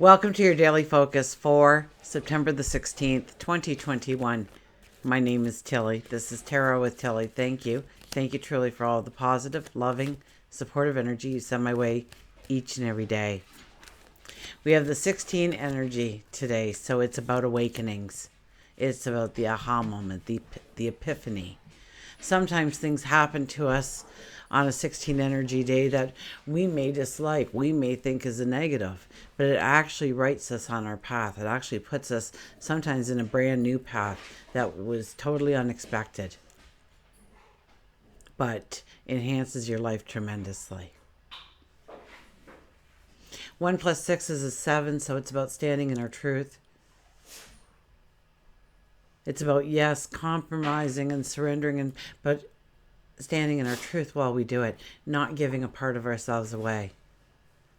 Welcome to your daily focus for September the 16th, 2021. My name is Tilly. This is Tarot with Tilly. Thank you. Thank you truly for all the positive, loving, supportive energy you send my way each and every day. We have the 16 energy today, so it's about awakenings. It's about the aha moment, the epiphany. Sometimes things happen to us on a 16 energy day that we may dislike, we may think is a negative, but it actually writes us on our path. It actually puts us sometimes in a brand new path that was totally unexpected, but enhances your life tremendously. 1 + 6 is a 7, so it's about standing in our truth. It's about, yes, compromising and surrendering, but standing in our truth while we do it, not giving a part of ourselves away.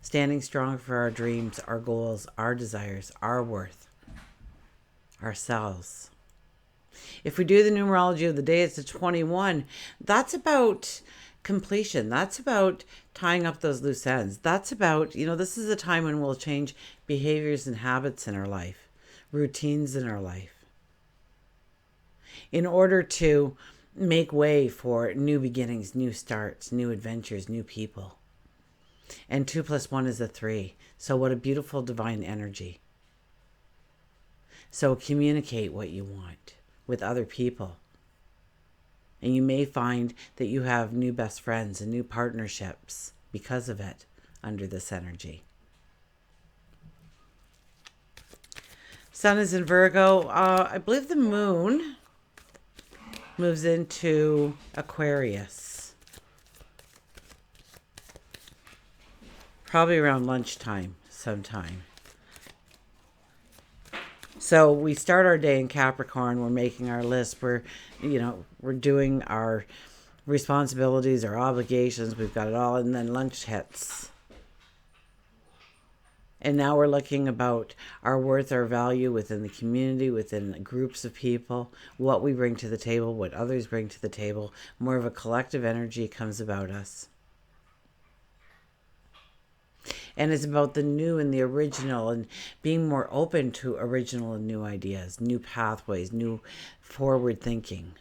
Standing strong for our dreams, our goals, our desires, our worth, ourselves. If we do the numerology of the day, it's a 21. That's about completion. That's about tying up those loose ends. That's about, this is a time when we'll change behaviors and habits in our life, routines in our life, in order to make way for new beginnings, new starts, new adventures, new people. And 2 + 1 is a 3. So what a beautiful divine energy. So communicate what you want with other people. And you may find that you have new best friends and new partnerships because of it under this energy. Sun is in Virgo. I believe the moon moves into Aquarius probably around lunchtime sometime. So we start our day in Capricorn. We're making our list. We're doing our responsibilities, our obligations. We've got it all. And then lunch hits. And now we're looking about our worth, our value within the community, within groups of people, what we bring to the table, what others bring to the table. More of a collective energy comes about us. And it's about the new and the original and being more open to original and new ideas, new pathways, new forward thinking.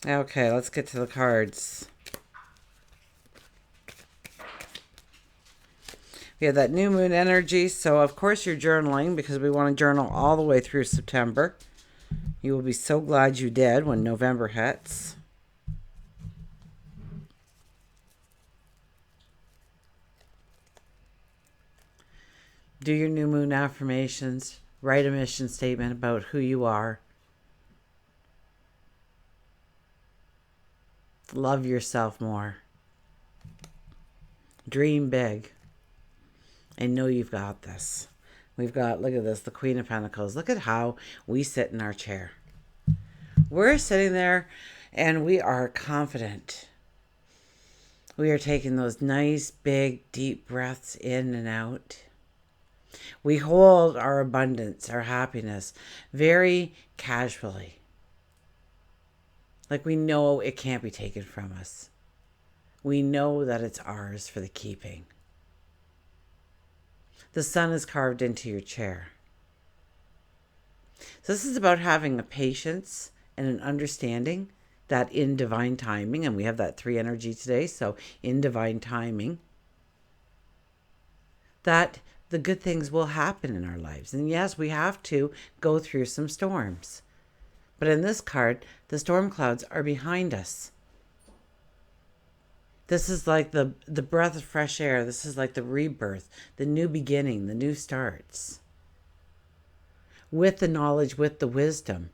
Okay, let's get to the cards. We have that new moon energy, so of course you're journaling because we want to journal all the way through September. You will be so glad you did when November hits. Do your new moon affirmations. Write a mission statement about who you are. Love yourself more. Dream big. And know you've got this. We've got, look at this, the Queen of Pentacles. Look at how we sit in our chair. We're sitting there and we are confident. We are taking those nice, big, deep breaths in and out. We hold our abundance, our happiness, very casually. Like we know it can't be taken from us. We know that it's ours for the keeping. The sun is carved into your chair. So this is about having a patience and an understanding that in divine timing, and we have that 3 energy today, so in divine timing, that the good things will happen in our lives. And yes, we have to go through some storms. But in this card, the storm clouds are behind us. This is like the breath of fresh air. This is like the rebirth, the new beginning, the new starts. With the knowledge, with the wisdom,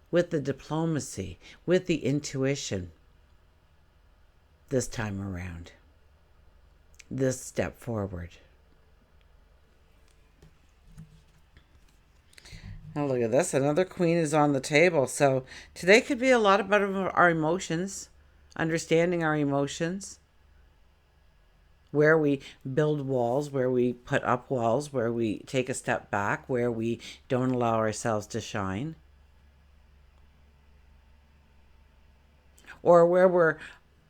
with the diplomacy, with the intuition this time around. This step forward. Now look at this. Another queen is on the table. So today could be a lot about our emotions, understanding our emotions, where we build walls, where we put up walls, where we take a step back, where we don't allow ourselves to shine. Or where we're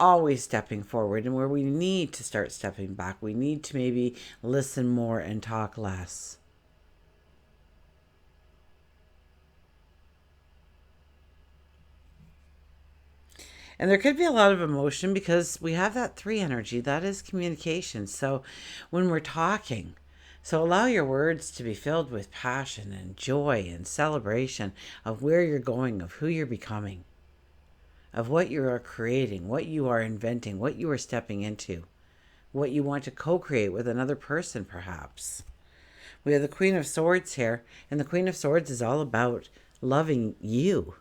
always stepping forward, and where we need to start stepping back. We need to maybe listen more and talk less. And there could be a lot of emotion because we have that 3 energy. That is communication. So when we're talking, so allow your words to be filled with passion and joy and celebration of where you're going, of who you're becoming, of what you are creating, what you are inventing, what you are stepping into, what you want to co-create with another person, perhaps. We have the Queen of Swords here, and the Queen of Swords is all about loving you.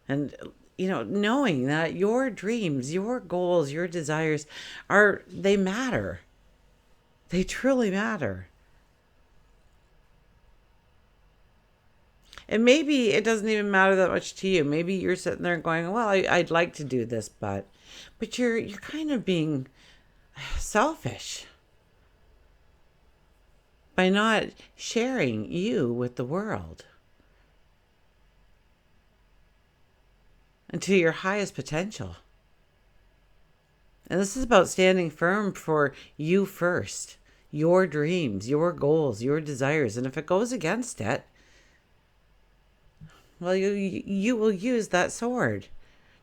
And knowing that your dreams, your goals, your desires they matter. They truly matter. And maybe it doesn't even matter that much to you. Maybe you're sitting there going, well, I'd like to do this, but you're kind of being selfish by not sharing you with the world and to your highest potential. And this is about standing firm for you first, your dreams, your goals, your desires. And if it goes against it, well, you will use that sword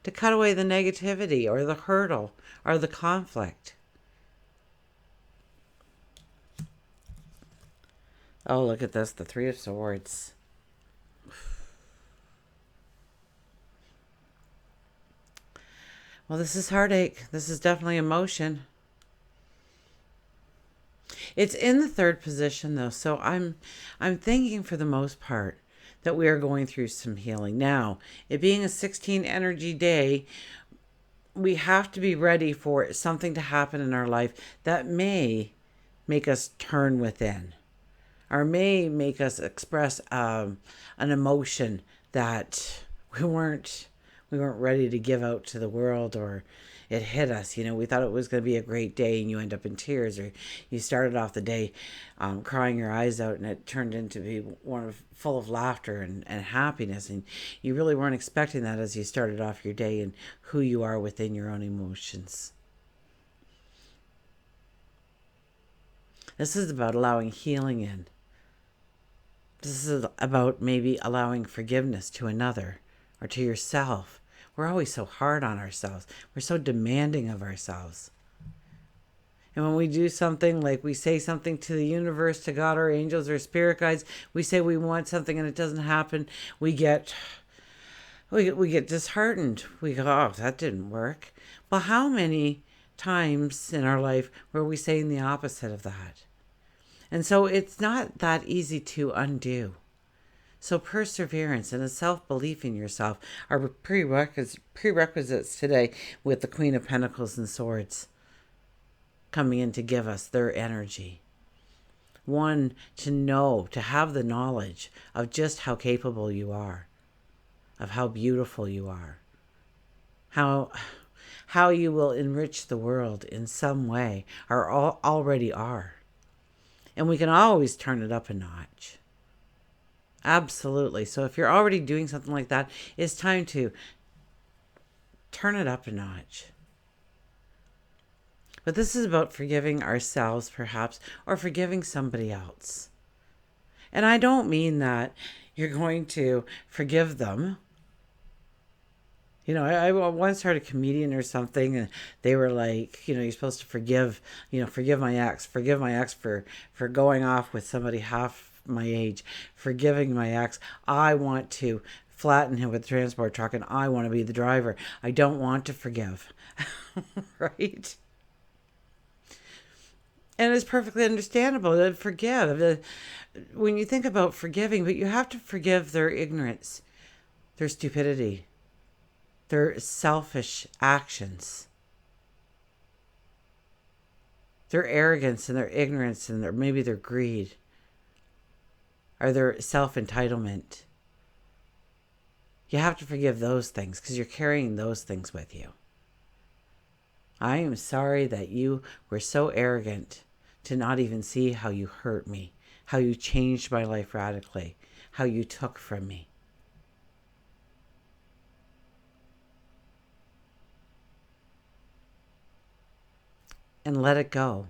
to cut away the negativity or the hurdle or the conflict. Oh, look at this, the 3 of Swords. Well, this is heartache. This is definitely emotion. It's in the 3rd position, though, so I'm thinking for the most part that we are going through some healing. Now, it being a 16 energy day, we have to be ready for something to happen in our life that may make us turn within, or may make us express an emotion that we weren't ready to give out to the world, or it hit us. We thought it was going to be a great day and you end up in tears, or you started off the day crying your eyes out and it turned into be full of laughter and happiness, and you really weren't expecting that as you started off your day and who you are within your own emotions. This is about allowing healing in. This is about maybe allowing forgiveness to another or to yourself. We're always so hard on ourselves. We're so demanding of ourselves. And when we do something, like we say something to the universe, to God, or angels, or spirit guides, we say we want something and it doesn't happen, we get disheartened. We go, oh, that didn't work. Well, how many times in our life were we saying the opposite of that? And so it's not that easy to undo. So perseverance and a self-belief in yourself are prerequisites today, with the Queen of Pentacles and Swords coming in to give us their energy. One, to know, to have the knowledge of just how capable you are, of how beautiful you are, how you will enrich the world in some way, or already are. And we can always turn it up a notch. Absolutely. So if you're already doing something like that, it's time to turn it up a notch. But this is about forgiving ourselves, perhaps, or forgiving somebody else. And I don't mean that you're going to forgive them. I once heard a comedian or something, and they were like, you're supposed to forgive my ex for going off with somebody half my age, forgiving my ex. I want to flatten him with a transport truck, and I want to be the driver. I don't want to forgive. Right? And it's perfectly understandable to forgive. When you think about forgiving, but you have to forgive their ignorance, their stupidity, their selfish actions, their arrogance and their ignorance and maybe their greed, or their self-entitlement. You have to forgive those things because you're carrying those things with you. I am sorry that you were so arrogant to not even see how you hurt me, how you changed my life radically, how you took from me. and let it go.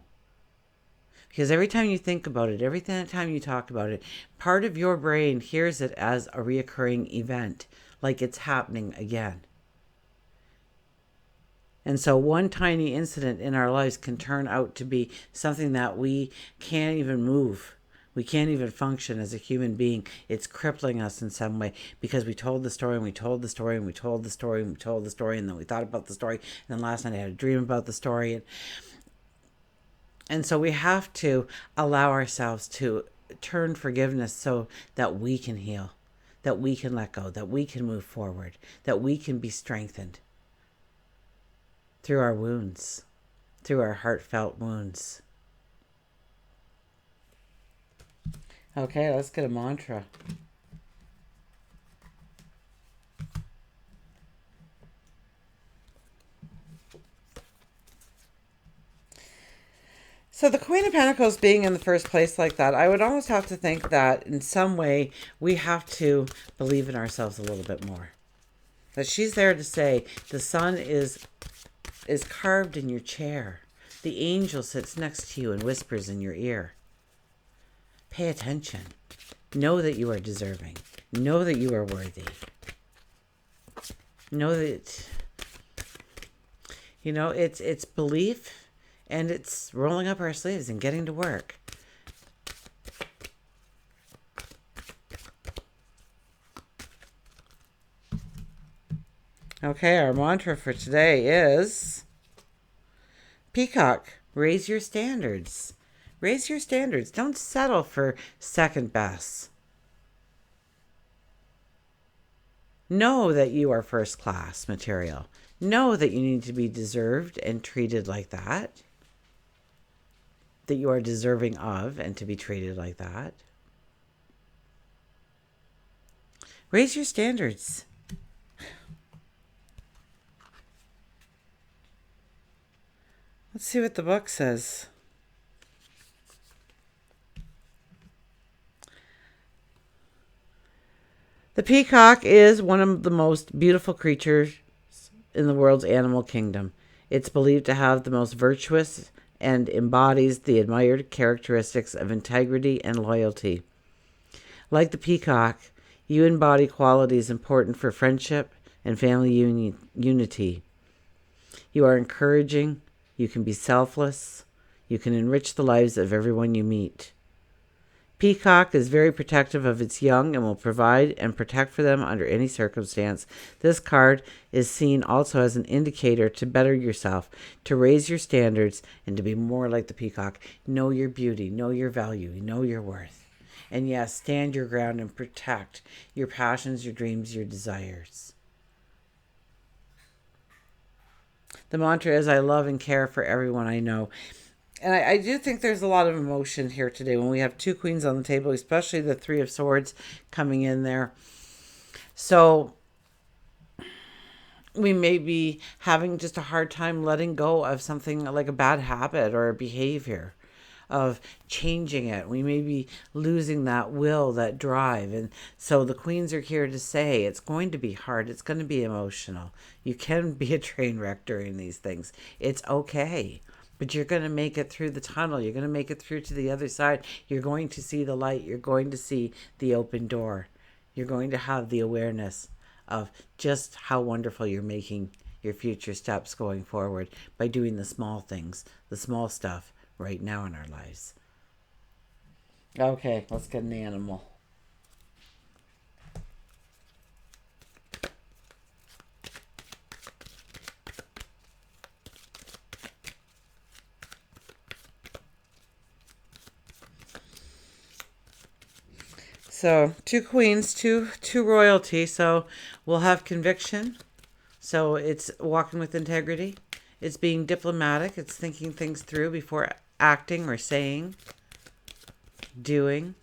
Because every time you think about it, every time you talk about it, part of your brain hears it as a reoccurring event, like it's happening again. And so one tiny incident in our lives can turn out to be something that we can't even move. We can't even function as a human being. It's crippling us in some way because we told the story and we told the story and we told the story and we told the story and then we thought about the story. And then last night I had a dream about the story. And so we have to allow ourselves to turn forgiveness so that we can heal, that we can let go, that we can move forward, that we can be strengthened through our wounds, through our heartfelt wounds. Okay, let's get a mantra. So the Queen of Pentacles being in the first place like that, I would almost have to think that in some way we have to believe in ourselves a little bit more. That she's there to say the sun is carved in your chair. The angel sits next to you and whispers in your ear. Pay attention. Know that you are deserving. Know that you are worthy. Know that, it's belief. And it's rolling up our sleeves and getting to work. Okay, our mantra for today is Peacock, raise your standards. Raise your standards. Don't settle for second best. Know that you are first class material. Know that you need to be deserved and treated like that. That you are deserving of and to be treated like that. Raise your standards. Let's see what the book says. The peacock is one of the most beautiful creatures in the world's animal kingdom. It's believed to have the most virtuous and embodies the admired characteristics of integrity and loyalty. Like the peacock, you embody qualities important for friendship and family unity. You are encouraging, you can be selfless, you can enrich the lives of everyone you meet. Peacock is very protective of its young and will provide and protect for them under any circumstance. This card is seen also as an indicator to better yourself, to raise your standards, and to be more like the peacock. Know your beauty, know your value, know your worth. And yes, stand your ground and protect your passions, your dreams, your desires. The mantra is, I love and care for everyone I know. And I do think there's a lot of emotion here today when we have two queens on the table, especially the Three of Swords coming in there. So we may be having just a hard time letting go of something like a bad habit or a behavior, of changing it. We may be losing that will, that drive. And so the queens are here to say it's going to be hard. It's going to be emotional. You can be a train wreck during these things. It's okay. But you're going to make it through the tunnel. You're going to make it through to the other side. You're going to see the light. You're going to see the open door. You're going to have the awareness of just how wonderful you're making your future steps going forward by doing the small things, the small stuff right now in our lives. Okay, let's get an animal. So, two queens, two royalty. So we'll have conviction. So it's walking with integrity. It's being diplomatic. It's thinking things through before acting or saying, doing.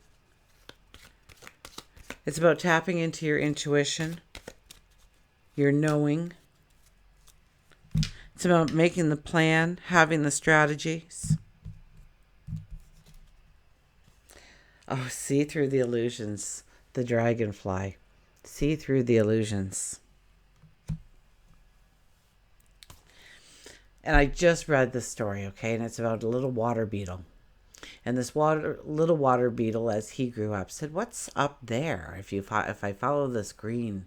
It's about tapping into your intuition, your knowing. It's about making the plan, having the strategies. Oh, see through the illusions. The Dragonfly. See through the illusions. And I just read this story, okay? And it's about a little water beetle. And this little water beetle, as he grew up, said, "What's up there? If I follow this green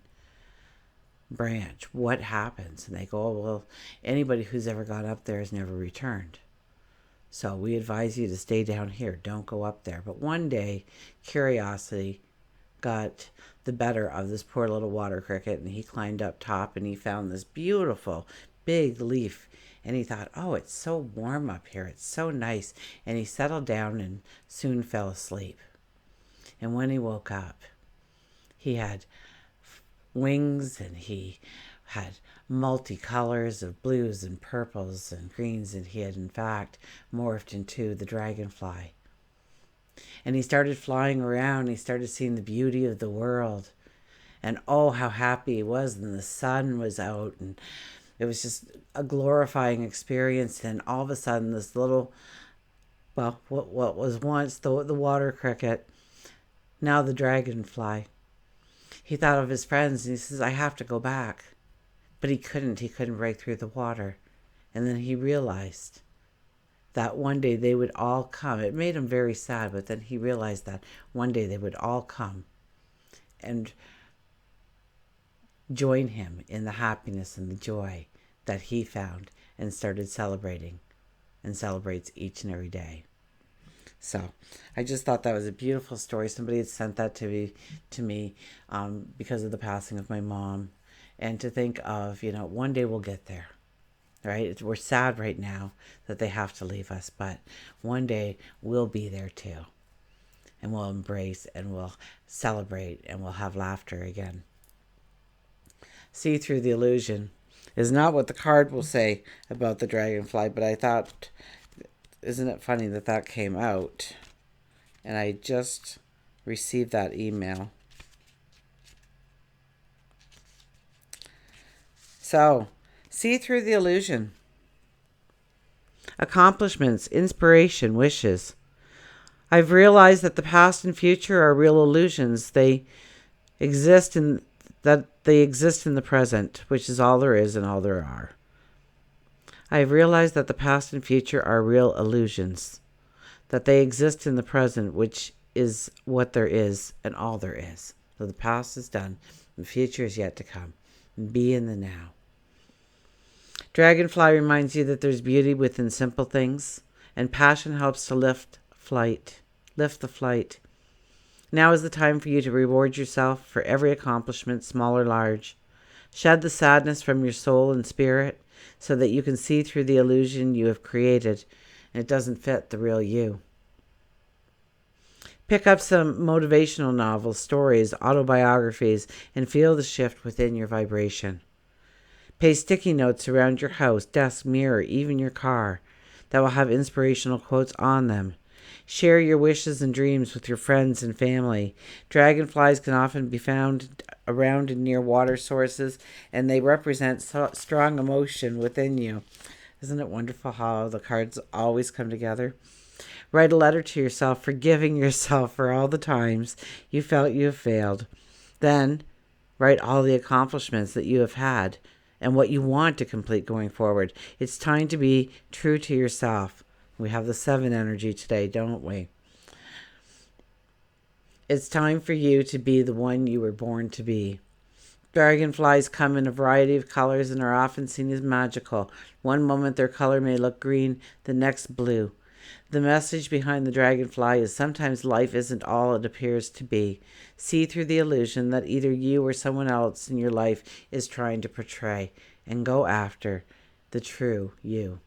branch, what happens?" And they go, "Oh, well, anybody who's ever gone up there has never returned. So we advise you to stay down here. Don't go up there." But one day, curiosity got the better of this poor little water cricket, and he climbed up top and he found this beautiful big leaf. And he thought, "Oh, it's so warm up here. It's so nice." And he settled down and soon fell asleep. And when he woke up, he had wings, and he had multicolors of blues and purples and greens, and he had in fact morphed into the dragonfly. And he started flying around. He started seeing the beauty of the world, and oh, how happy he was. And the sun was out, and it was just a glorifying experience. And all of a sudden, this little, well, what was once the water cricket, now the dragonfly, he thought of his friends, and he says, "I have to go back." But he couldn't break through the water. And then he realized that one day they would all come. It made him very sad, but then he realized that one day they would all come and join him in the happiness and the joy that he found and started celebrating, and celebrates each and every day. So I just thought that was a beautiful story. Somebody had sent that to me because of the passing of my mom. And to think of, one day we'll get there, right? We're sad right now that they have to leave us, but one day we'll be there too. And we'll embrace, and we'll celebrate, and we'll have laughter again. See through the illusion is not what the card will say about the dragonfly, but I thought, isn't it funny that came out? And I just received that email. So, see through the illusion. Accomplishments, inspiration, wishes. I've realized that the past and future are real illusions. They exist in the present, which is all there is and all there are. I have realized that the past and future are real illusions, that they exist in the present, which is what there is and all there is. So the past is done, the future is yet to come. Be in the now. Dragonfly reminds you that there's beauty within simple things, and passion helps to lift the flight. Now is the time for you to reward yourself for every accomplishment, small or large. Shed the sadness from your soul and spirit so that you can see through the illusion you have created, and it doesn't fit the real you. Pick up some motivational novels, stories, autobiographies, and feel the shift within your vibration. Paste sticky notes around your house, desk, mirror, even your car that will have inspirational quotes on them. Share your wishes and dreams with your friends and family. Dragonflies can often be found around and near water sources, and they represent strong emotion within you. Isn't it wonderful how the cards always come together? Write a letter to yourself, forgiving yourself for all the times you felt you have failed. Then write all the accomplishments that you have had and what you want to complete going forward. It's time to be true to yourself. We have the 7 energy today, don't we? It's time for you to be the one you were born to be. Dragonflies come in a variety of colors and are often seen as magical. One moment their color may look green, the next blue. The message behind the dragonfly is sometimes life isn't all it appears to be. See through the illusion that either you or someone else in your life is trying to portray, and go after the true you.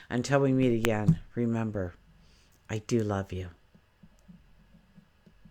Until we meet again, remember, I do love you.